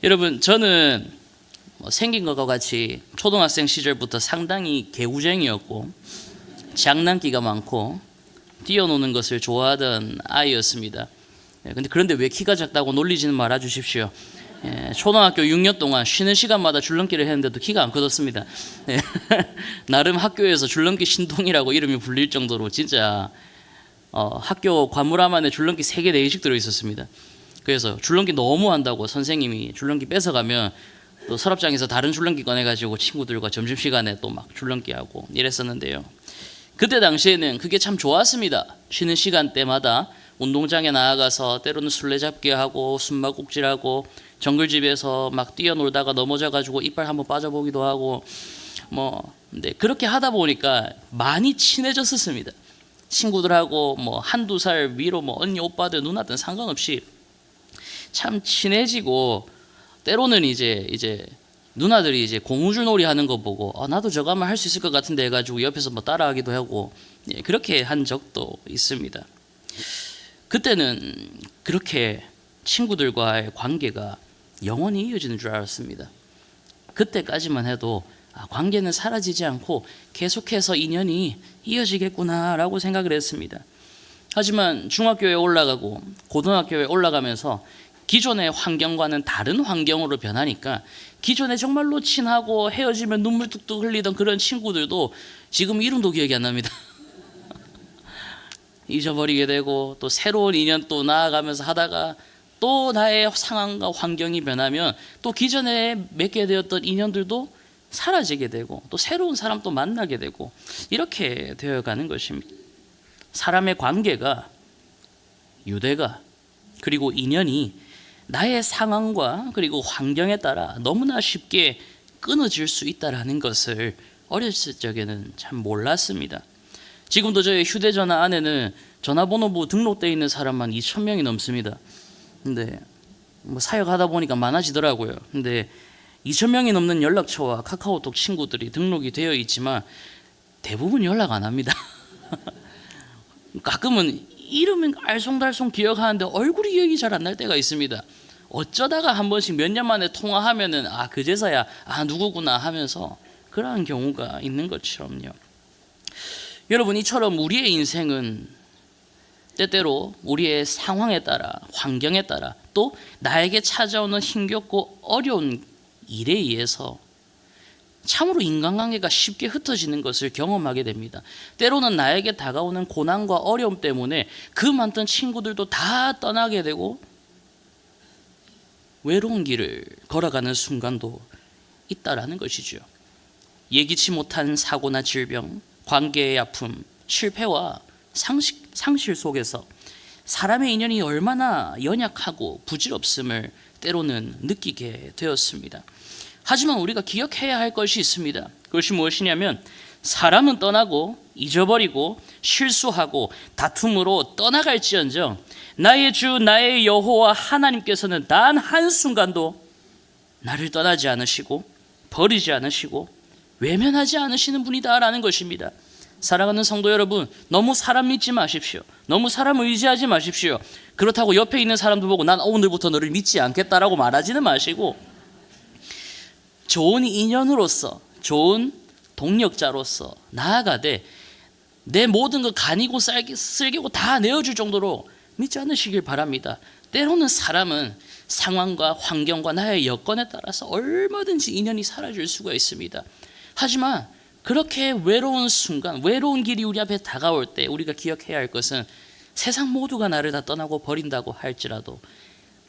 여러분, 저는 생긴 것과 같이 초등학생 시절부터 상당히 개구쟁이였고 장난기가 많고 뛰어노는 것을 좋아하던 아이였습니다. 그런데 왜 키가 작다고 놀리지는 말아 주십시오. 초등학교 6년 동안 쉬는 시간마다 줄넘기를 했는데도 키가 안 커졌습니다. 나름 학교에서 줄넘기 신동이라고 이름이 불릴 정도로 진짜 학교 관물 안에 줄넘기 3개 4개씩 들어있었습니다. 그래서 줄넘기 너무 한다고 선생님이 줄넘기 뺏어가면 또 서랍장에서 다른 줄넘기 꺼내가지고 친구들과 점심시간에 또 막 줄넘기하고 이랬었는데요. 그때 당시에는 그게 참 좋았습니다. 쉬는 시간대마다 운동장에 나아가서 때로는 술래잡기 하고 숨바꼭질하고 정글집에서 막 뛰어놀다가 넘어져가지고 이빨 한번 빠져보기도 하고 근데 그렇게 하다 보니까 많이 친해졌었습니다. 친구들하고 한두 살 위로 언니 오빠들 누나들 상관없이 참 친해지고, 때로는 이제 누나들이 이제 고무줄놀이 하는 거 보고 나도 저거 하면 할 수 있을 것 같은데 해가지고 옆에서 따라하기도 하고 그렇게 한 적도 있습니다. 그때는 그렇게 친구들과의 관계가 영원히 이어지는 줄 알았습니다. 그때까지만 해도 관계는 사라지지 않고 계속해서 인연이 이어지겠구나라고 생각을 했습니다. 하지만 중학교에 올라가고 고등학교에 올라가면서 기존의 환경과는 다른 환경으로 변하니까 기존에 정말로 친하고 헤어지면 눈물 뚝뚝 흘리던 그런 친구들도 지금 이름도 기억이 안 납니다. 잊어버리게 되고 또 새로운 인연 또 나아가면서 하다가 또 나의 상황과 환경이 변하면 또 기존에 맺게 되었던 인연들도 사라지게 되고 또 새로운 사람 또 만나게 되고 이렇게 되어가는 것입니다. 사람의 관계가, 유대가, 그리고 인연이 나의 상황과 그리고 환경에 따라 너무나 쉽게 끊어질 수 있다는 것을 어렸을 적에는 참 몰랐습니다. 지금도 저희 휴대전화 안에는 전화번호부 등록되어 있는 사람만 2,000명이 넘습니다. 근데 사역하다 보니까 많아지더라고요. 근데 2,000명이 넘는 연락처와 카카오톡 친구들이 등록이 되어 있지만 대부분 연락 안 합니다. 가끔은 이름은 알쏭달쏭 기억하는데 얼굴이 기억이 잘 안 날 때가 있습니다. 어쩌다가 한 번씩 몇 년 만에 통화하면은 그제서야 누구구나 하면서 그러한 경우가 있는 것처럼요. 여러분, 이처럼 우리의 인생은 때때로 우리의 상황에 따라, 환경에 따라, 또 나에게 찾아오는 힘겹고 어려운 일에 의해서 참으로 인간관계가 쉽게 흩어지는 것을 경험하게 됩니다. 때로는 나에게 다가오는 고난과 어려움 때문에 그 많던 친구들도 다 떠나게 되고 외로운 길을 걸어가는 순간도 있다라는 것이죠. 예기치 못한 사고나 질병, 관계의 아픔, 실패와 상실 속에서 사람의 인연이 얼마나 연약하고 부질없음을 때로는 느끼게 되었습니다. 하지만 우리가 기억해야 할 것이 있습니다. 그것이 무엇이냐면 사람은 떠나고 잊어버리고 실수하고 다툼으로 떠나갈지언정 나의 주 나의 여호와 하나님께서는 단 한순간도 나를 떠나지 않으시고 버리지 않으시고 외면하지 않으시는 분이다라는 것입니다. 사랑하는 성도 여러분, 너무 사람 믿지 마십시오. 너무 사람 의지하지 마십시오. 그렇다고 옆에 있는 사람도 보고 난 오늘부터 너를 믿지 않겠다라고 말하지는 마시고 좋은 인연으로서, 좋은 동력자로서 나아가되 내 모든 것 간이고 쓸기고 다 내어줄 정도로 믿지 않으시길 바랍니다. 때로는 사람은 상황과 환경과 나의 여건에 따라서 얼마든지 인연이 사라질 수가 있습니다. 하지만 그렇게 외로운 순간, 외로운 길이 우리 앞에 다가올 때 우리가 기억해야 할 것은 세상 모두가 나를 다 떠나고 버린다고 할지라도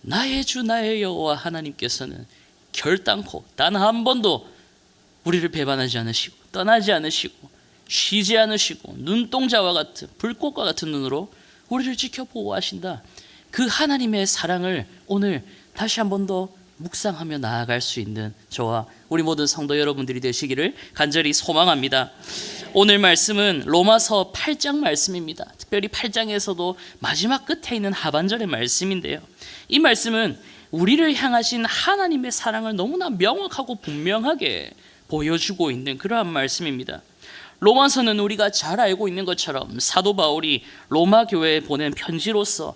나의 주 나의 여호와 하나님께서는 결단코 단 한 번도 우리를 배반하지 않으시고 떠나지 않으시고 쉬지 않으시고 눈동자와 같은 불꽃과 같은 눈으로 우리를 지켜보호하신다. 그 하나님의 사랑을 오늘 다시 한 번 더 묵상하며 나아갈 수 있는 저와 우리 모든 성도 여러분들이 되시기를 간절히 소망합니다. 오늘 말씀은 로마서 8장 말씀입니다. 특별히 8장에서도 마지막 끝에 있는 하반절의 말씀인데요. 이 말씀은 우리를 향하신 하나님의 사랑을 너무나 명확하고 분명하게 보여주고 있는 그러한 말씀입니다. 로마서는 우리가 잘 알고 있는 것처럼 사도 바울이 로마 교회에 보낸 편지로서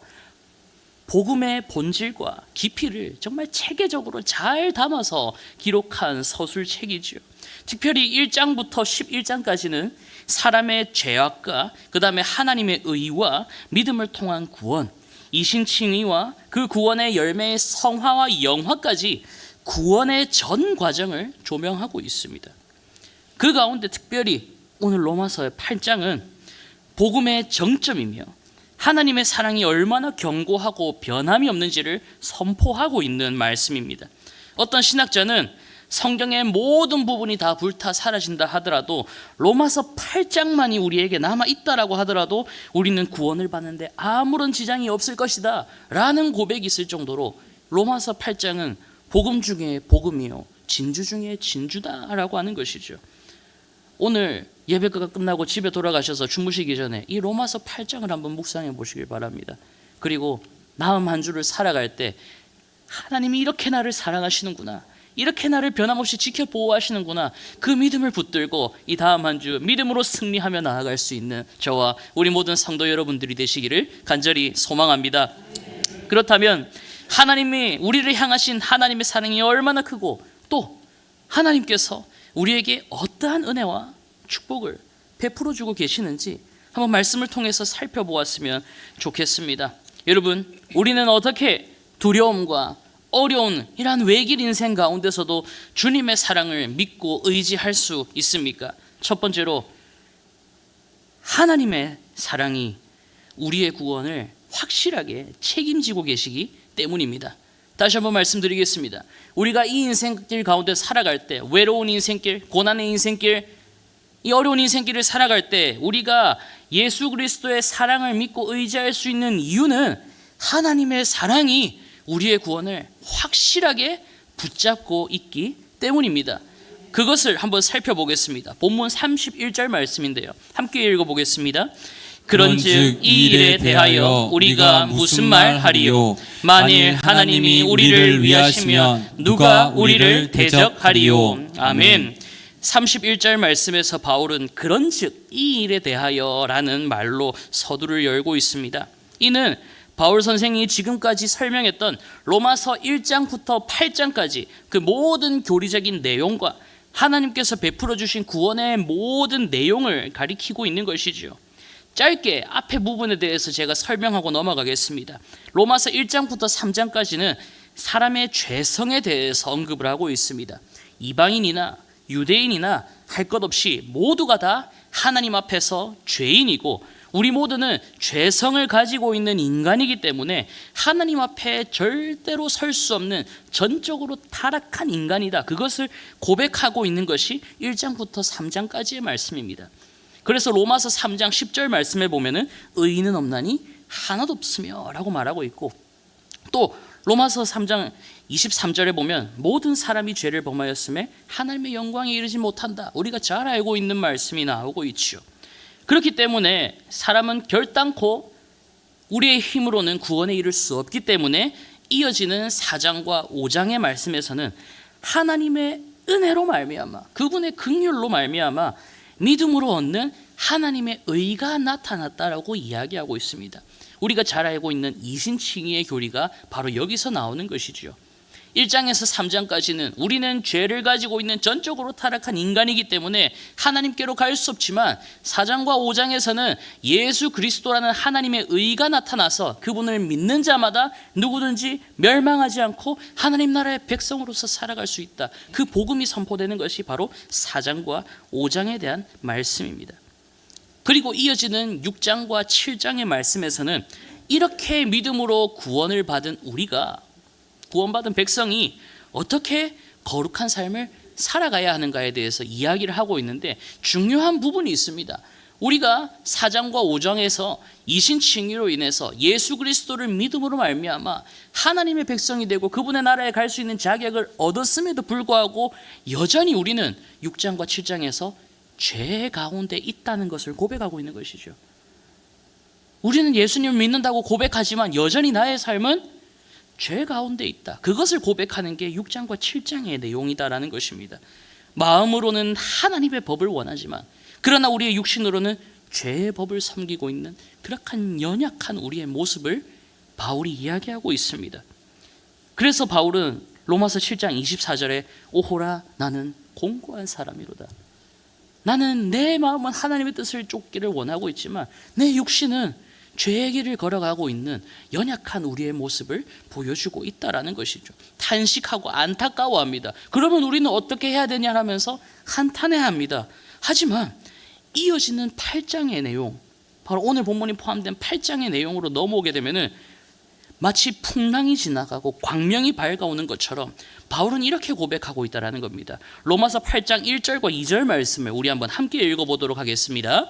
복음의 본질과 깊이를 정말 체계적으로 잘 담아서 기록한 서술책이지요. 특별히 1장부터 11장까지는 사람의 죄악과 그 다음에 하나님의 의와 믿음을 통한 구원, 이신칭의와 그 구원의 열매의 성화와 영화까지 구원의 전 과정을 조명하고 있습니다. 그 가운데 특별히 오늘 로마서의 8장은 복음의 정점이며 하나님의 사랑이 얼마나 견고하고 변함이 없는지를 선포하고 있는 말씀입니다. 어떤 신학자는 성경의 모든 부분이 다 불타 사라진다 하더라도 로마서 8장만이 우리에게 남아있다라고 하더라도 우리는 구원을 받는데 아무런 지장이 없을 것이다 라는 고백이 있을 정도로 로마서 8장은 복음 중에 복음이요 진주 중에 진주다라고 하는 것이죠. 오늘 예배가 끝나고 집에 돌아가셔서 주무시기 전에 이 로마서 8장을 한번 묵상해 보시길 바랍니다. 그리고 다음 한 주를 살아갈 때 하나님이 이렇게 나를 사랑하시는구나, 이렇게 나를 변함없이 지켜 보호하시는구나, 그 믿음을 붙들고 이 다음 한 주 믿음으로 승리하며 나아갈 수 있는 저와 우리 모든 성도 여러분들이 되시기를 간절히 소망합니다. 그렇다면 하나님이 우리를 향하신 하나님의 사랑이 얼마나 크고 또 하나님께서 우리에게 어떠한 은혜와 축복을 베풀어 주고 계시는지 한번 말씀을 통해서 살펴보았으면 좋겠습니다. 여러분, 우리는 어떻게 두려움과 어려운 이러한 외길 인생 가운데서도 주님의 사랑을 믿고 의지할 수 있습니까? 첫 번째로 하나님의 사랑이 우리의 구원을 확실하게 책임지고 계시기 때문입니다. 다시 한번 말씀드리겠습니다. 우리가 이 인생길 가운데 살아갈 때, 외로운 인생길, 고난의 인생길, 이 어려운 인생길을 살아갈 때 우리가 예수 그리스도의 사랑을 믿고 의지할 수 있는 이유는 하나님의 사랑이 우리의 구원을 확실하게 붙잡고 있기 때문입니다. 그것을 한번 살펴보겠습니다. 본문 31절 말씀인데요, 함께 읽어보겠습니다. 그런즉 이 일에 대하여 우리가 무슨 말 하리요? 만일 하나님이 우리를 위하시면 누가 우리를 대적하리요? 아멘. 31절 말씀에서 바울은 그런즉 이 일에 대하여 라는 말로 서두를 열고 있습니다. 이는 바울 선생이 지금까지 설명했던 로마서 1장부터 8장까지 그 모든 교리적인 내용과 하나님께서 베풀어 주신 구원의 모든 내용을 가리키고 있는 것이지요. 짧게 앞에 부분에 대해서 제가 설명하고 넘어가겠습니다. 로마서 1장부터 3장까지는 사람의 죄성에 대해서 언급을 하고 있습니다. 이방인이나 유대인이나 할 것 없이 모두가 다 하나님 앞에서 죄인이고 우리 모두는 죄성을 가지고 있는 인간이기 때문에 하나님 앞에 절대로 설 수 없는 전적으로 타락한 인간이다. 그것을 고백하고 있는 것이 1장부터 3장까지의 말씀입니다. 그래서 로마서 3장 10절 말씀에 보면은 의인은 없나니 하나도 없으며 라고 말하고 있고, 또 로마서 3장 23절에 보면 모든 사람이 죄를 범하였음에 하나님의 영광에 이르지 못한다. 우리가 잘 알고 있는 말씀이 나오고 있죠. 그렇기 때문에 사람은 결단코 우리의 힘으로는 구원에 이를 수 없기 때문에 이어지는 4장과 5장의 말씀에서는 하나님의 은혜로 말미암아 그분의 긍휼로 말미암아 믿음으로 얻는 하나님의 의가 나타났다라고 이야기하고 있습니다. 우리가 잘 알고 있는 이신칭의의 교리가 바로 여기서 나오는 것이죠. 1장에서 3장까지는 우리는 죄를 가지고 있는 전적으로 타락한 인간이기 때문에 하나님께로 갈 수 없지만 4장과 5장에서는 예수 그리스도라는 하나님의 의가 나타나서 그분을 믿는 자마다 누구든지 멸망하지 않고 하나님 나라의 백성으로서 살아갈 수 있다. 그 복음이 선포되는 것이 바로 4장과 5장에 대한 말씀입니다. 그리고 이어지는 6장과 7장의 말씀에서는 이렇게 믿음으로 구원을 받은 우리가, 구원받은 백성이 어떻게 거룩한 삶을 살아가야 하는가에 대해서 이야기를 하고 있는데 중요한 부분이 있습니다. 우리가 4장과 5장에서 이신칭의로 인해서 예수 그리스도를 믿음으로 말미암아 하나님의 백성이 되고 그분의 나라에 갈 수 있는 자격을 얻었음에도 불구하고 여전히 우리는 6장과 7장에서 죄 가운데 있다는 것을 고백하고 있는 것이죠. 우리는 예수님을 믿는다고 고백하지만 여전히 나의 삶은 죄 가운데 있다. 그것을 고백하는 게 6장과 7장의 내용이다라는 것입니다. 마음으로는 하나님의 법을 원하지만 그러나 우리의 육신으로는 죄의 법을 섬기고 있는 그렇게 연약한 우리의 모습을 바울이 이야기하고 있습니다. 그래서 바울은 로마서 7장 24절에 오호라 나는 공고한 사람이로다. 나는 내 마음은 하나님의 뜻을 쫓기를 원하고 있지만 내 육신은 죄의 길을 걸어가고 있는 연약한 우리의 모습을 보여주고 있다라는 것이죠. 탄식하고 안타까워합니다. 그러면 우리는 어떻게 해야 되냐 하면서 한탄해합니다. 하지만 이어지는 8장의 내용, 바로 오늘 본문이 포함된 8장의 내용으로 넘어오게 되면은 마치 풍랑이 지나가고 광명이 밝아오는 것처럼 바울은 이렇게 고백하고 있다는 겁니다. 로마서 8장 1절과 2절 말씀을 우리 한번 함께 읽어보도록 하겠습니다.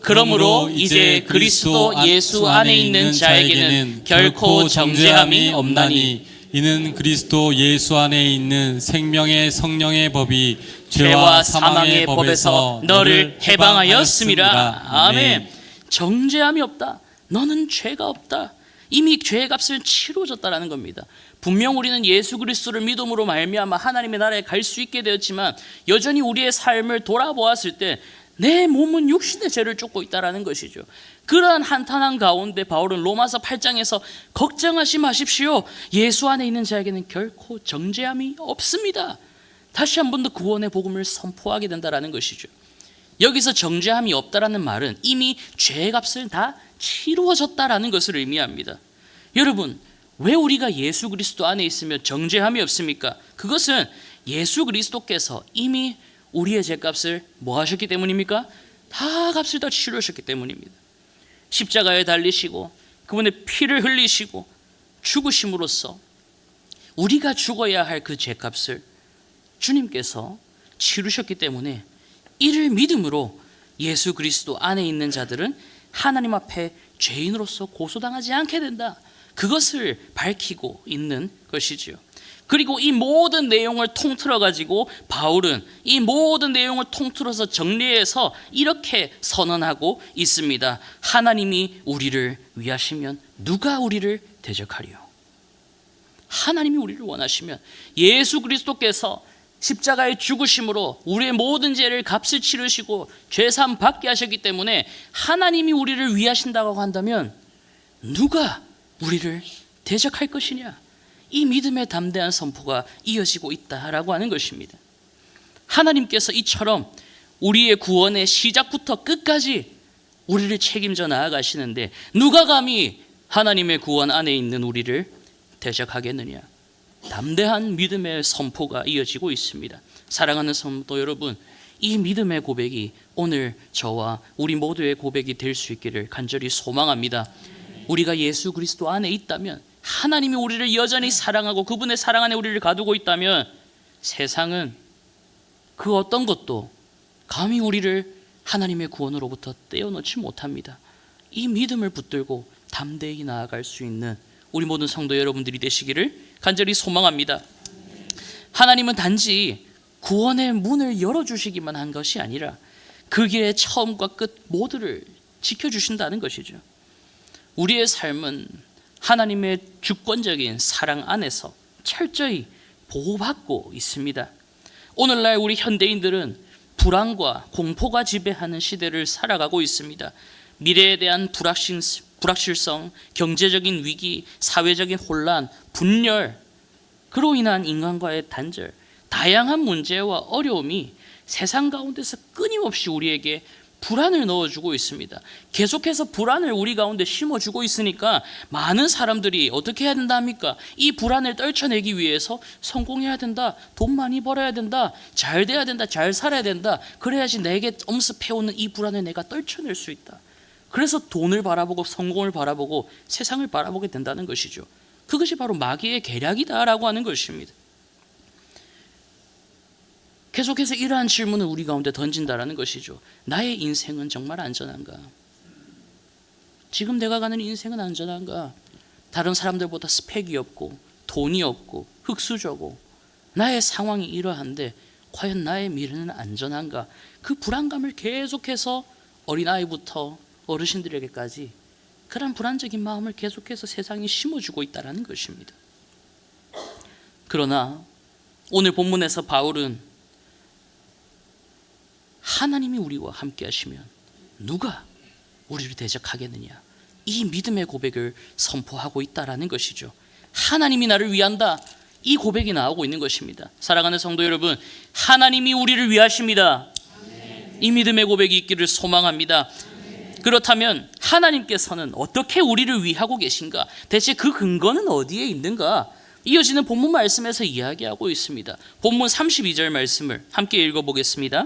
그러므로 이제 그리스도 예수 안에 있는 자에게는 결코 정죄함이 없나니 이는 그리스도 예수 안에 있는 생명의 성령의 법이 죄와 사망의 법에서 너를 해방하였음이라. 아멘. 정죄함이 없다. 너는 죄가 없다. 이미 죄의 값을 치러줬다라는 겁니다. 분명 우리는 예수 그리스도를 믿음으로 말미암아 하나님의 나라에 갈 수 있게 되었지만 여전히 우리의 삶을 돌아보았을 때 내 몸은 육신의 죄를 쫓고 있다라는 것이죠. 그러한 한탄한 가운데 바울은 로마서 8장에서 걱정하지 마십시오. 예수 안에 있는 자에게는 결코 정죄함이 없습니다. 다시 한 번 더 구원의 복음을 선포하게 된다라는 것이죠. 여기서 정죄함이 없다라는 말은 이미 죄의 값을 다 치루어졌다라는 것을 의미합니다. 여러분, 왜 우리가 예수 그리스도 안에 있으면 정죄함이 없습니까? 그것은 예수 그리스도께서 이미 우리의 죄값을 뭐 하셨기 때문입니까? 다 값을 다 치루셨기 때문입니다. 십자가에 달리시고 그분의 피를 흘리시고 죽으심으로써 우리가 죽어야 할 그 죄값을 주님께서 치루셨기 때문에 이를 믿음으로 예수 그리스도 안에 있는 자들은 하나님 앞에 죄인으로서 고소당하지 않게 된다. 그것을 밝히고 있는 것이지요. 그리고 이 모든 내용을 통틀어 가지고 바울은 이 모든 내용을 통틀어서 정리해서 이렇게 선언하고 있습니다. 하나님이 우리를 위하시면 누가 우리를 대적하리요? 하나님이 우리를 원하시면 예수 그리스도께서 십자가의 죽으심으로 우리의 모든 죄를 값을 치르시고 죄사함 받게 하셨기 때문에 하나님이 우리를 위하신다고 한다면 누가 우리를 대적할 것이냐? 이 믿음의 담대한 선포가 이어지고 있다라고 하는 것입니다. 하나님께서 이처럼 우리의 구원의 시작부터 끝까지 우리를 책임져 나아가시는데 누가 감히 하나님의 구원 안에 있는 우리를 대적하겠느냐? 담대한 믿음의 선포가 이어지고 있습니다. 사랑하는 성도 여러분, 이 믿음의 고백이 오늘 저와 우리 모두의 고백이 될 수 있기를 간절히 소망합니다. 우리가 예수 그리스도 안에 있다면, 하나님이 우리를 여전히 사랑하고 그분의 사랑 안에 우리를 가두고 있다면 세상은 그 어떤 것도 감히 우리를 하나님의 구원으로부터 떼어놓지 못합니다. 이 믿음을 붙들고 담대히 나아갈 수 있는 우리 모든 성도 여러분들이 되시기를 간절히 소망합니다. 하나님은 단지 구원의 문을 열어주시기만 한 것이 아니라 그 길의 처음과 끝 모두를 지켜주신다는 것이죠. 우리의 삶은 하나님의 주권적인 사랑 안에서 철저히 보호받고 있습니다. 오늘날 우리 현대인들은 불안과 공포가 지배하는 시대를 살아가고 있습니다. 미래에 대한 불확실성, 경제적인 위기, 사회적인 혼란, 분열, 그로 인한 인간과의 단절, 다양한 문제와 어려움이 세상 가운데서 끊임없이 우리에게 불안을 넣어주고 있습니다. 계속해서 불안을 우리 가운데 심어주고 있으니까 많은 사람들이 어떻게 해야 된다 합니까? 이 불안을 떨쳐내기 위해서 성공해야 된다, 돈 많이 벌어야 된다, 잘 돼야 된다, 잘 살아야 된다. 그래야지 내게 엄습해오는 이 불안을 내가 떨쳐낼 수 있다. 그래서 돈을 바라보고 성공을 바라보고 세상을 바라보게 된다는 것이죠. 그것이 바로 마귀의 계략이다라고 하는 것입니다. 계속해서 이러한 질문을 우리 가운데 던진다라는 것이죠. 나의 인생은 정말 안전한가? 지금 내가 가는 인생은 안전한가? 다른 사람들보다 스펙이 없고 돈이 없고 흙수저고 나의 상황이 이러한데 과연 나의 미래는 안전한가? 그 불안감을 계속해서 어린아이부터 어르신들에게까지 그런 불안적인 마음을 계속해서 세상이 심어주고 있다는 것입니다. 그러나 오늘 본문에서 바울은 하나님이 우리와 함께 하시면 누가 우리를 대적하겠느냐? 이 믿음의 고백을 선포하고 있다라는 것이죠. 하나님이 나를 위한다, 이 고백이 나오고 있는 것입니다. 사랑하는 성도 여러분, 하나님이 우리를 위하십니다. 이 믿음의 고백이 있기를 소망합니다. 그렇다면 하나님께서는 어떻게 우리를 위하고 계신가? 대체 그 근거는 어디에 있는가? 이어지는 본문 말씀에서 이야기하고 있습니다. 본문 32절 말씀을 함께 읽어보겠습니다.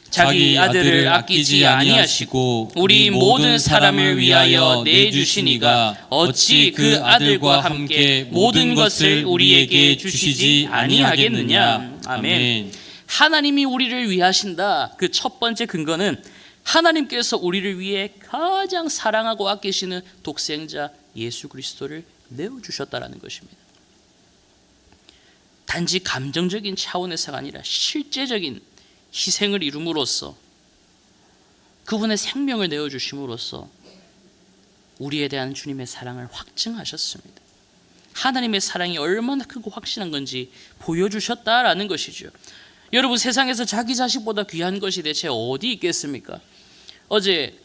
자기 아들을 아끼지 아니하시고 우리 모든 사람을 위하여 내주신 이가 어찌 그 아들과 함께 모든 것을 우리에게 주시지 아니하겠느냐. 아멘. 하나님이 우리를 위하신다. 그 첫 번째 근거는 하나님께서 우리를 위해 가장 사랑하고 아끼시는 독생자 예수 그리스도를 내어주셨다라는 것입니다. 단지 감정적인 차원에서가 아니라 실제적인 희생을 이룸으로써, 그분의 생명을 내어주심으로써 우리에 대한 주님의 사랑을 확증하셨습니다. 하나님의 사랑이 얼마나 크고 확실한 건지 보여주셨다라는 것이죠. 여러분, 세상에서 자기 자식보다 귀한 것이 대체 어디 있겠습니까? 어제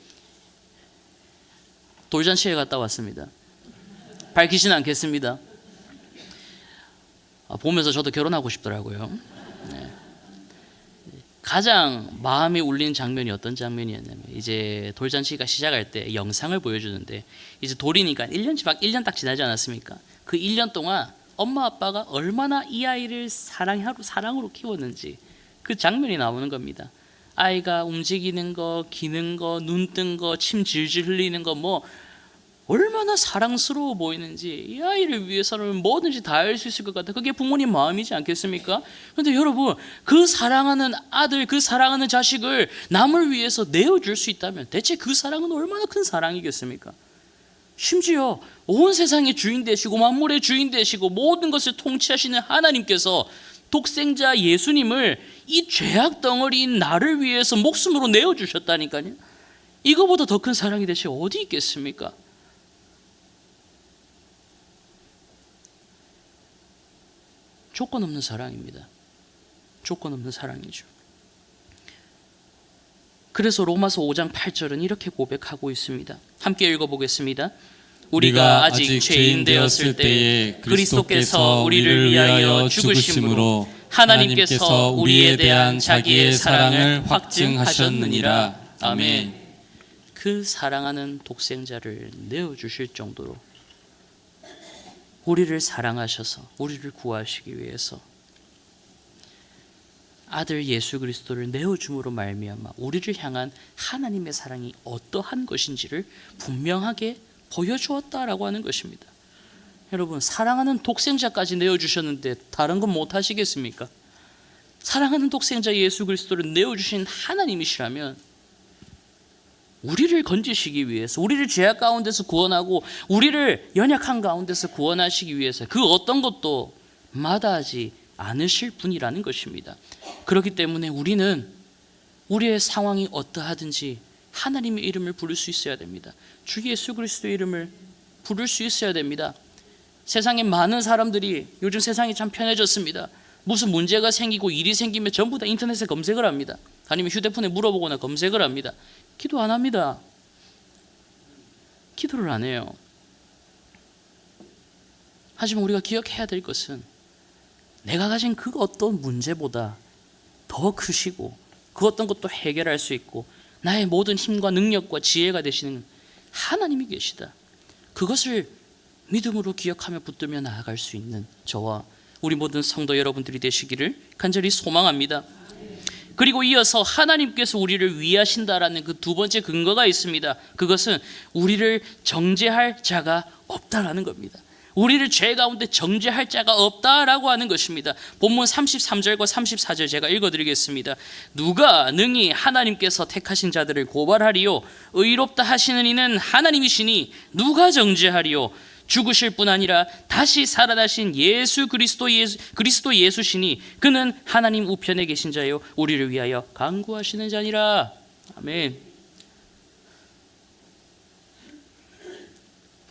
돌잔치에 갔다 왔습니다. 밝히지는 않겠습니다. 보면서 저도 결혼하고 싶더라고요. 네. 가장 마음이 울리는 장면이 어떤 장면이었냐면, 이제 돌잔치가 시작할 때 영상을 보여주는데, 이제 돌이니까 1년 딱 지나지 않았습니까? 그 1년 동안 엄마 아빠가 얼마나 이 아이를 사랑으로 키웠는지 그 장면이 나오는 겁니다. 아이가 움직이는 거, 기는 거, 눈 뜬 거, 침 질질 흘리는 거, 뭐 얼마나 사랑스러워 보이는지, 이 아이를 위해서는 뭐든지 다 할 수 있을 것 같아. 그게 부모님 마음이지 않겠습니까? 그런데 여러분, 그 사랑하는 아들, 그 사랑하는 자식을 남을 위해서 내어줄 수 있다면 대체 그 사랑은 얼마나 큰 사랑이겠습니까? 심지어 온 세상의 주인 되시고 만물의 주인 되시고 모든 것을 통치하시는 하나님께서 독생자 예수님을 이 죄악 덩어리인 나를 위해서 목숨으로 내어주셨다니까요. 이거보다 더 큰 사랑이 대체 어디 있겠습니까? 조건 없는 사랑입니다. 조건 없는 사랑이죠. 그래서 로마서 5장 8절은 이렇게 고백하고 있습니다. 함께 읽어보겠습니다. 우리가 아직 죄인 되었을 때에 그리스도께서 우리를 위하여 죽으심으로 하나님께서 우리에 대한 자기의 사랑을 확증하셨느니라. 아멘. 그 사랑하는 독생자를 내어주실 정도로 우리를 사랑하셔서 우리를 구하시기 위해서 아들 예수 그리스도를 내어줌으로 말미암아 우리를 향한 하나님의 사랑이 어떠한 것인지를 분명하게 보여주었다라고 하는 것입니다. 여러분, 사랑하는 독생자까지 내어주셨는데 다른 건 못하시겠습니까? 사랑하는 독생자 예수 그리스도를 내어주신 하나님이시라면 우리를 건지시기 위해서, 우리를 죄악 가운데서 구원하고 우리를 연약한 가운데서 구원하시기 위해서 그 어떤 것도 마다하지 않으실 분이라는 것입니다. 그렇기 때문에 우리는 우리의 상황이 어떠하든지 하나님의 이름을 부를 수 있어야 됩니다. 주 예수 그리스도의 이름을 부를 수 있어야 됩니다. 세상에 많은 사람들이, 요즘 세상이 참 편해졌습니다. 무슨 문제가 생기고 일이 생기면 전부 다 인터넷에 검색을 합니다. 아니면 휴대폰에 물어보거나 검색을 합니다. 기도 안 합니다. 기도를 안 해요. 하지만 우리가 기억해야 될 것은 내가 가진 그 어떤 문제보다 더 크시고 그 어떤 것도 해결할 수 있고 나의 모든 힘과 능력과 지혜가 되시는 하나님이 계시다. 그것을 믿음으로 기억하며 붙들며 나아갈 수 있는 저와 우리 모든 성도 여러분들이 되시기를 간절히 소망합니다. 그리고 이어서 하나님께서 우리를 위하신다라는 그 두 번째 근거가 있습니다. 그것은 우리를 정죄할 자가 없다라는 겁니다. 우리를 죄 가운데 정죄할 자가 없다라고 하는 것입니다. 본문 33절과 34절 제가 읽어드리겠습니다. 누가 능히 하나님께서 택하신 자들을 고발하리요? 의롭다 하시는 이는 하나님이시니 누가 정죄하리요? 죽으실 뿐 아니라 다시 살아나신 예수 그리스도 예수시니 그는 하나님 우편에 계신 자요 우리를 위하여 간구하시는 자니라. 아멘.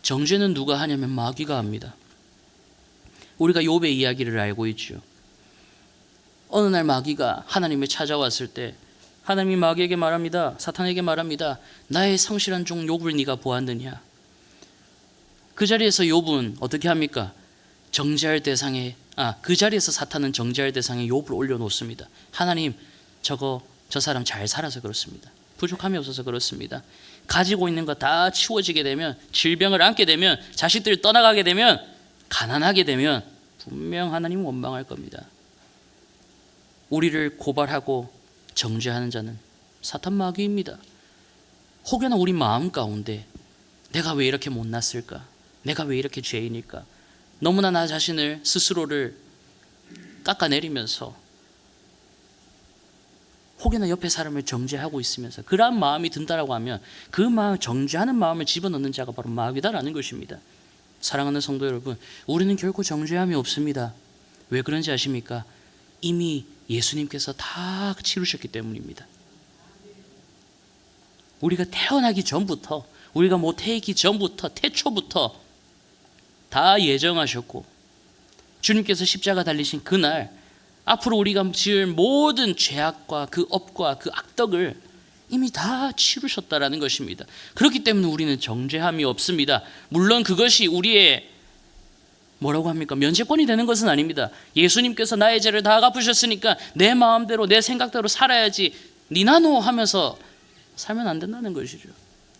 정죄는 누가 하냐면 마귀가 합니다. 우리가 욥의 이야기를 알고 있죠. 어느 날 마귀가 하나님을 찾아왔을 때 하나님이 마귀에게 말합니다. 사탄에게 말합니다. 나의 성실한 종 욥을 네가 보았느냐? 그 자리에서 욥은 어떻게 합니까? 그 자리에서 사탄은 정죄할 대상에 욥을 올려놓습니다. 하나님, 저 사람 잘 살아서 그렇습니다. 부족함이 없어서 그렇습니다. 가지고 있는 거 다 치워지게 되면, 질병을 안게 되면, 자식들 떠나가게 되면, 가난하게 되면 분명 하나님은 원망할 겁니다. 우리를 고발하고 정죄하는 자는 사탄 마귀입니다. 혹여나 우리 마음 가운데 내가 왜 이렇게 못났을까? 내가 왜 이렇게 죄인일까? 너무나 나 자신을 스스로를 깎아내리면서 혹여나 옆에 사람을 정죄하고 있으면서 그러한 마음이 든다라고 하면 그 마음, 정죄하는 마음을 집어넣는 자가 바로 마귀다라는 것입니다. 사랑하는 성도 여러분, 우리는 결코 정죄함이 없습니다. 왜 그런지 아십니까? 이미 예수님께서 다 치르셨기 때문입니다. 우리가 태어나기 전부터, 우리가 모태이기 전부터, 태초부터 다 예정하셨고, 주님께서 십자가 달리신 그날 앞으로 우리가 지을 모든 죄악과 그 업과 그 악덕을 이미 다 치르셨다라는 것입니다. 그렇기 때문에 우리는 정죄함이 없습니다. 물론 그것이 우리의 뭐라고 합니까? 면죄권이 되는 것은 아닙니다. 예수님께서 나의 죄를 다 갚으셨으니까 내 마음대로 내 생각대로 살아야지 니나노 하면서 살면 안 된다는 것이죠.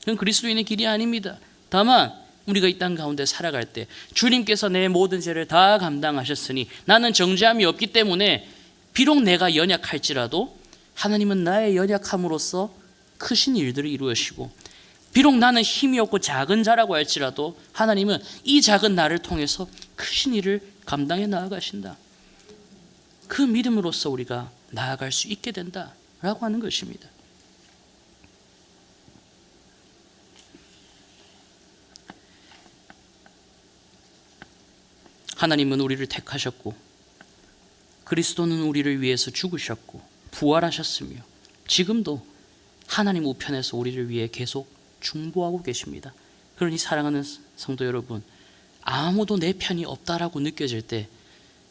그건 그리스도인의 길이 아닙니다. 다만 우리가 이 땅 가운데 살아갈 때 주님께서 내 모든 죄를 다 감당하셨으니 나는 정죄함이 없기 때문에 비록 내가 연약할지라도 하나님은 나의 연약함으로써 크신 일들을 이루시고, 비록 나는 힘이 없고 작은 자라고 할지라도 하나님은 이 작은 나를 통해서 크신 일을 감당해 나아가신다. 그 믿음으로써 우리가 나아갈 수 있게 된다라고 하는 것입니다. 하나님은 우리를 택하셨고 그리스도는 우리를 위해서 죽으셨고 부활하셨으며 지금도 하나님 우편에서 우리를 위해 계속 중보하고 계십니다. 그러니 사랑하는 성도 여러분, 아무도 내 편이 없다라고 느껴질 때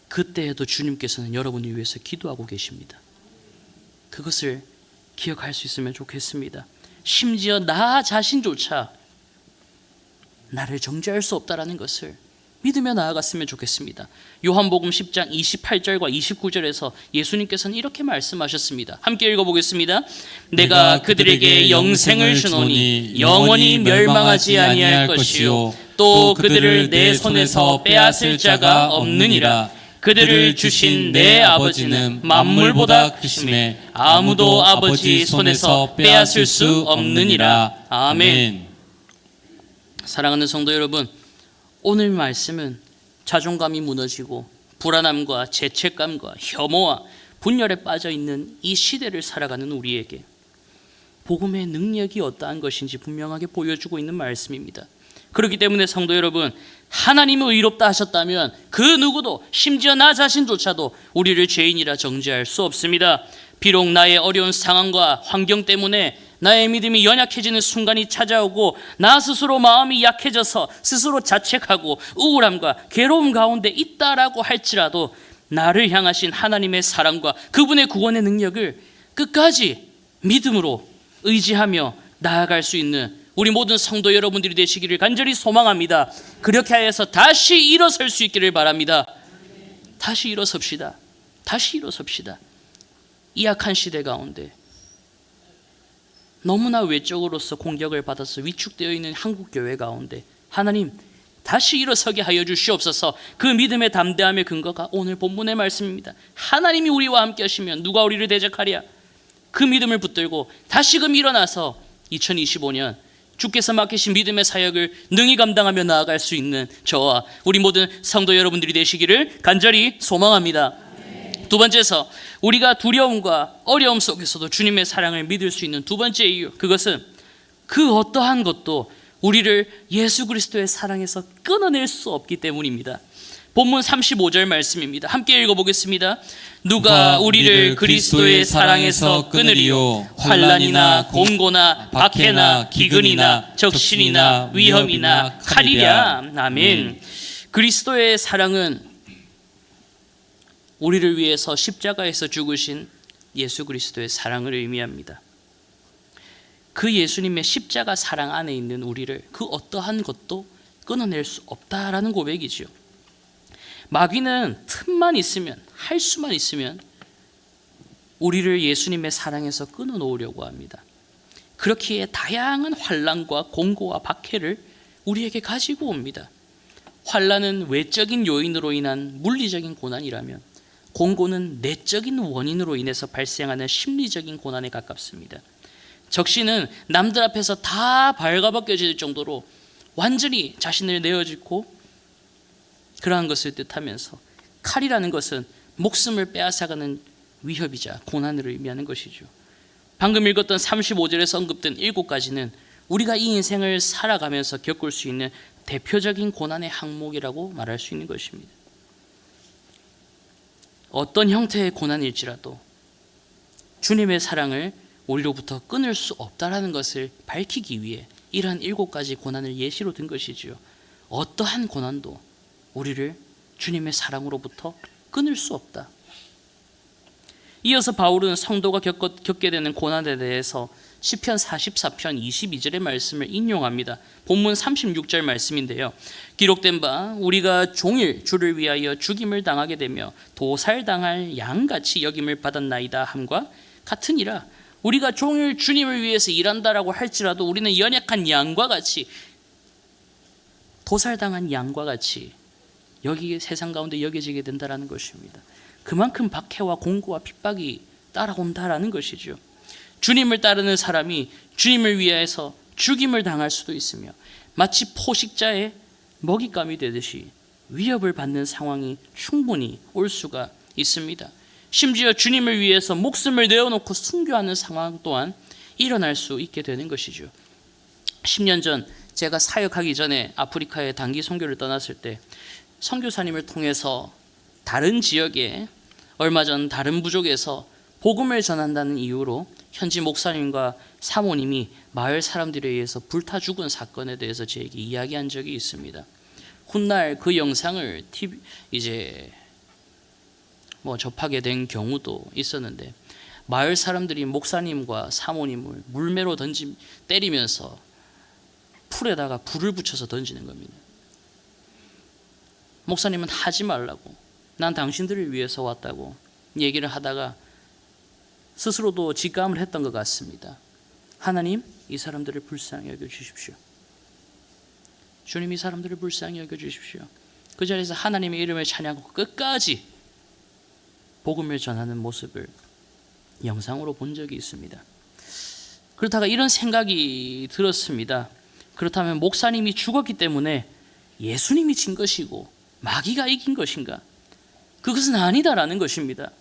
그때에도 주님께서는 여러분을 위해서 기도하고 계십니다. 그것을 기억할 수 있으면 좋겠습니다. 심지어 나 자신조차 나를 정죄할 수 없다라는 것을 믿으며 나아갔으면 좋겠습니다. 요한복음 10장 28절과 29절에서 예수님께서는 이렇게 말씀하셨습니다. 함께 읽어보겠습니다. 내가 그들에게 영생을 주노니 영원히 멸망하지 아니할 것이요 또 그들을 내 손에서 빼앗을 자가 없느니라. 그들을 주신 내 아버지는 만물보다 크심에 아무도 아버지 손에서 빼앗을 수 없느니라. 아멘. 사랑하는 성도 여러분, 오늘 말씀은 자존감이 무너지고 불안함과 죄책감과 혐오와 분열에 빠져 있는 이 시대를 살아가는 우리에게 복음의 능력이 어떠한 것인지 분명하게 보여주고 있는 말씀입니다. 그렇기 때문에 성도 여러분, 하나님을 의롭다 하셨다면 그 누구도, 심지어 나 자신조차도 우리를 죄인이라 정죄할 수 없습니다. 비록 나의 어려운 상황과 환경 때문에 나의 믿음이 연약해지는 순간이 찾아오고 나 스스로 마음이 약해져서 스스로 자책하고 우울함과 괴로움 가운데 있다라고 할지라도 나를 향하신 하나님의 사랑과 그분의 구원의 능력을 끝까지 믿음으로 의지하며 나아갈 수 있는 우리 모든 성도 여러분들이 되시기를 간절히 소망합니다. 그렇게 하여서 다시 일어설 수 있기를 바랍니다. 다시 일어섭시다. 다시 일어섭시다. 이 악한 시대 가운데 너무나 외적으로서 공격을 받아서 위축되어 있는 한국교회 가운데 하나님 다시 일어서게 하여 주시옵소서. 그 믿음의 담대함의 근거가 오늘 본문의 말씀입니다. 하나님이 우리와 함께 하시면 누가 우리를 대적하랴. 그 믿음을 붙들고 다시금 일어나서 2025년 주께서 맡기신 믿음의 사역을 능히 감당하며 나아갈 수 있는 저와 우리 모든 성도 여러분들이 되시기를 간절히 소망합니다. 두 번째서 우리가 두려움과 어려움 속에서도 주님의 사랑을 믿을 수 있는 두 번째 이유, 그것은 그 어떠한 것도 우리를 예수 그리스도의 사랑에서 끊어낼 수 없기 때문입니다. 본문 35절 말씀입니다. 함께 읽어보겠습니다. 누가 우리를 그리스도의 사랑에서 끊으리요. 환난이나 공고나 박해나 기근이나 적신이나 위험이나 칼이랴. 아멘. 그리스도의 사랑은 우리를 위해서 십자가에서 죽으신 예수 그리스도의 사랑을 의미합니다. 그 예수님의 십자가 사랑 안에 있는 우리를 그 어떠한 것도 끊어낼 수 없다라는 고백이지요. 마귀는 틈만 있으면, 할 수만 있으면 우리를 예수님의 사랑에서 끊어놓으려고 합니다. 그렇기에 다양한 환난과 공고와 박해를 우리에게 가지고 옵니다. 환난은 외적인 요인으로 인한 물리적인 고난이라면 공고는 내적인 원인으로 인해서 발생하는 심리적인 고난에 가깝습니다. 적신은 남들 앞에서 다 발가벗겨질 정도로 완전히 자신을 내어짓고 그러한 것을 뜻하면서, 칼이라는 것은 목숨을 빼앗아가는 위협이자 고난을 의미하는 것이죠. 방금 읽었던 35절에서 언급된 7가지는 우리가 이 인생을 살아가면서 겪을 수 있는 대표적인 고난의 항목이라고 말할 수 있는 것입니다. 어떤 형태의 고난일지라도 주님의 사랑을 우리로부터 끊을 수 없다라는 것을 밝히기 위해 이러한 7가지 고난을 예시로 든 것이지요. 어떠한 고난도 우리를 주님의 사랑으로부터 끊을 수 없다. 이어서 바울은 성도가 겪게 되는 고난에 대해서 시편 44편 22절의 말씀을 인용합니다. 본문 36절 말씀인데요. 기록된 바 우리가 종일 주를 위하여 죽임을 당하게 되며 도살당할 양같이 여김을 받았나이다 함과 같으니라. 우리가 종일 주님을 위해서 일한다라고 할지라도 우리는 연약한 양과 같이, 도살당한 양과 같이 여기 세상 가운데 여겨지게 된다라는 것입니다. 그만큼 박해와 공고와 핍박이 따라온다라는 것이죠. 주님을 따르는 사람이 주님을 위해서 죽임을 당할 수도 있으며 마치 포식자의 먹잇감이 되듯이 위협을 받는 상황이 충분히 올 수가 있습니다. 심지어 주님을 위해서 목숨을 내어놓고 순교하는 상황 또한 일어날 수 있게 되는 것이죠. 10년 전 제가 사역하기 전에 아프리카에 단기 선교를 떠났을 때 선교사님을 통해서 다른 지역에, 얼마 전 다른 부족에서 복음을 전한다는 이유로 현지 목사님과 사모님이 마을 사람들에 의해서 불타 죽은 사건에 대해서 제게 이야기한 적이 있습니다. 훗날 그 영상을 접하게 된 경우도 있었는데, 마을 사람들이 목사님과 사모님을 물매로 때리면서 풀에다가 불을 붙여서 던지는 겁니다. 목사님은 하지 말라고, 난 당신들을 위해서 왔다고 얘기를 하다가 스스로도 직감을 했던 것 같습니다. 하나님, 이 사람들을 불쌍히 여겨주십시오. 주님, 이 사람들을 불쌍히 여겨주십시오. 그 자리에서 하나님의 이름을 찬양하고 끝까지 복음을 전하는 모습을 영상으로 본 적이 있습니다. 그렇다가 이런 생각이 들었습니다. 그렇다면 목사님이 죽었기 때문에 예수님이 진 것이고 마귀가 이긴 것인가? 그것은 아니다라는 것입니다.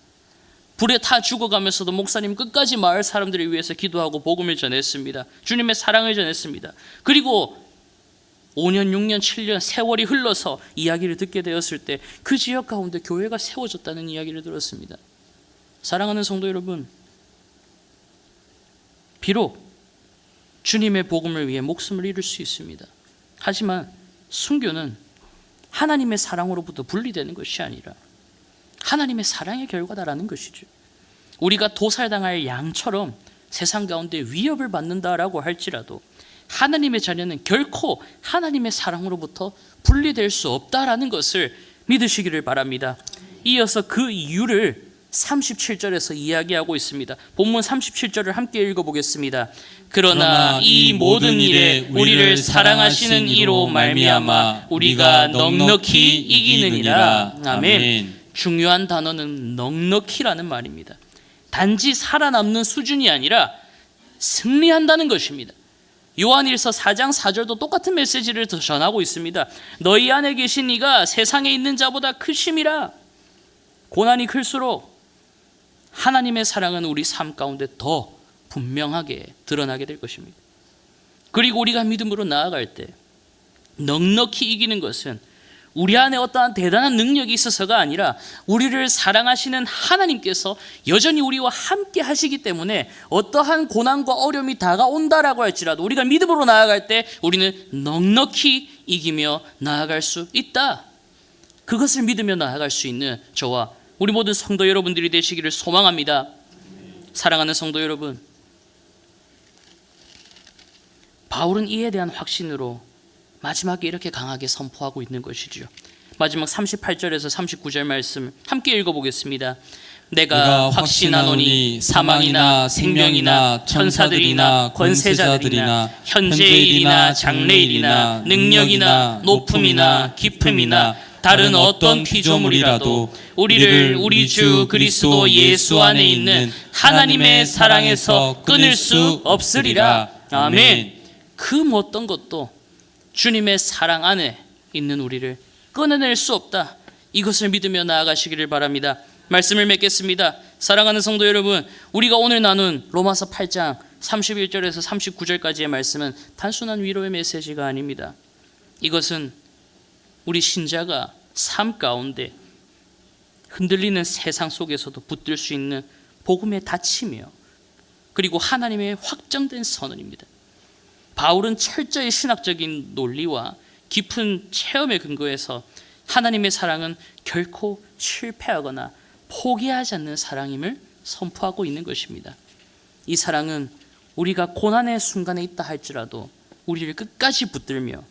불에 타 죽어가면서도 목사님 끝까지 마을 사람들을 위해서 기도하고 복음을 전했습니다. 주님의 사랑을 전했습니다. 그리고 5년, 6년, 7년 세월이 흘러서 이야기를 듣게 되었을 때 그 지역 가운데 교회가 세워졌다는 이야기를 들었습니다. 사랑하는 성도 여러분, 비록 주님의 복음을 위해 목숨을 잃을 수 있습니다. 하지만 순교는 하나님의 사랑으로부터 분리되는 것이 아니라 하나님의 사랑의 결과다라는 것이죠. 우리가 도살당할 양처럼 세상 가운데 위협을 받는다라고 할지라도 하나님의 자녀는 결코 하나님의 사랑으로부터 분리될 수 없다라는 것을 믿으시기를 바랍니다. 이어서 그 이유를 37절에서 이야기하고 있습니다. 본문 37절을 함께 읽어보겠습니다. 그러나 이 모든 일에 우리를 사랑하시는 이로 말미암아 우리가 넉넉히 이기느니라. 아멘. 중요한 단어는 넉넉히라는 말입니다. 단지 살아남는 수준이 아니라 승리한다는 것입니다. 요한일서 4장 4절도 똑같은 메시지를 전하고 있습니다. 너희 안에 계신 이가 세상에 있는 자보다 크심이라. 고난이 클수록 하나님의 사랑은 우리 삶 가운데 더 분명하게 드러나게 될 것입니다. 그리고 우리가 믿음으로 나아갈 때 넉넉히 이기는 것은 우리 안에 어떠한 대단한 능력이 있어서가 아니라 우리를 사랑하시는 하나님께서 여전히 우리와 함께 하시기 때문에 어떠한 고난과 어려움이 다가온다라고 할지라도 우리가 믿음으로 나아갈 때 우리는 넉넉히 이기며 나아갈 수 있다. 그것을 믿으며 나아갈 수 있는 저와 우리 모든 성도 여러분들이 되시기를 소망합니다. 사랑하는 성도 여러분, 바울은 이에 대한 확신으로 마지막에 이렇게 강하게 선포하고 있는 것이죠. 마지막 38절에서 39절 말씀 함께 읽어보겠습니다. 내가 확신하노니 사망이나 생명이나 천사들이나 권세자들이나 현재일이나 장래일이나 능력이나 높음이나 깊음이나 다른 어떤 피조물이라도 우리를 우리 주 그리스도 예수 안에 있는 하나님의 사랑에서 끊을 수 없으리라. 아멘. 그 어떤 것도 주님의 사랑 안에 있는 우리를 끊어낼 수 없다. 이것을 믿으며 나아가시기를 바랍니다. 말씀을 맺겠습니다. 사랑하는 성도 여러분, 우리가 오늘 나눈 로마서 8장 31절에서 39절까지의 말씀은 단순한 위로의 메시지가 아닙니다. 이것은 우리 신자가 삶 가운데 흔들리는 세상 속에서도 붙들 수 있는 복음의 닫힘이요, 그리고 하나님의 확정된 선언입니다. 바울은 철저히 신학적인 논리와 깊은 체험에 근거해서 하나님의 사랑은 결코 실패하거나 포기하지 않는 사랑임을 선포하고 있는 것입니다. 이 사랑은 우리가 고난의 순간에 있다 할지라도 우리를 끝까지 붙들며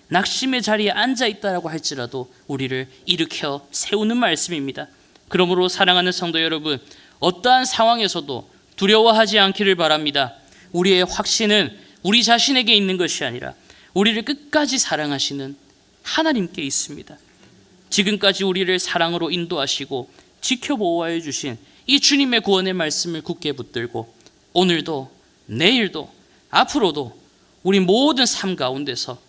낙심의 자리에 앉아 있다라고 할지라도 우리를 일으켜 세우는 말씀입니다. 그러므로 사랑하는 성도 여러분, 어떠한 상황에서도 두려워하지 않기를 바랍니다. 우리의 확신은 우리 자신에게 있는 것이 아니라 우리를 끝까지 사랑하시는 하나님께 있습니다. 지금까지 우리를 사랑으로 인도하시고 지켜보호해 주신 이 주님의 구원의 말씀을 굳게 붙들고 오늘도 내일도 앞으로도 우리 모든 삶 가운데서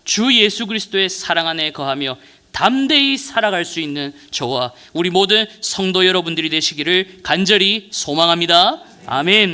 주 예수 그리스도의 사랑 안에 거하며 담대히 살아갈 수 있는 저와 우리 모든 성도 여러분들이 되시기를 간절히 소망합니다. 아멘.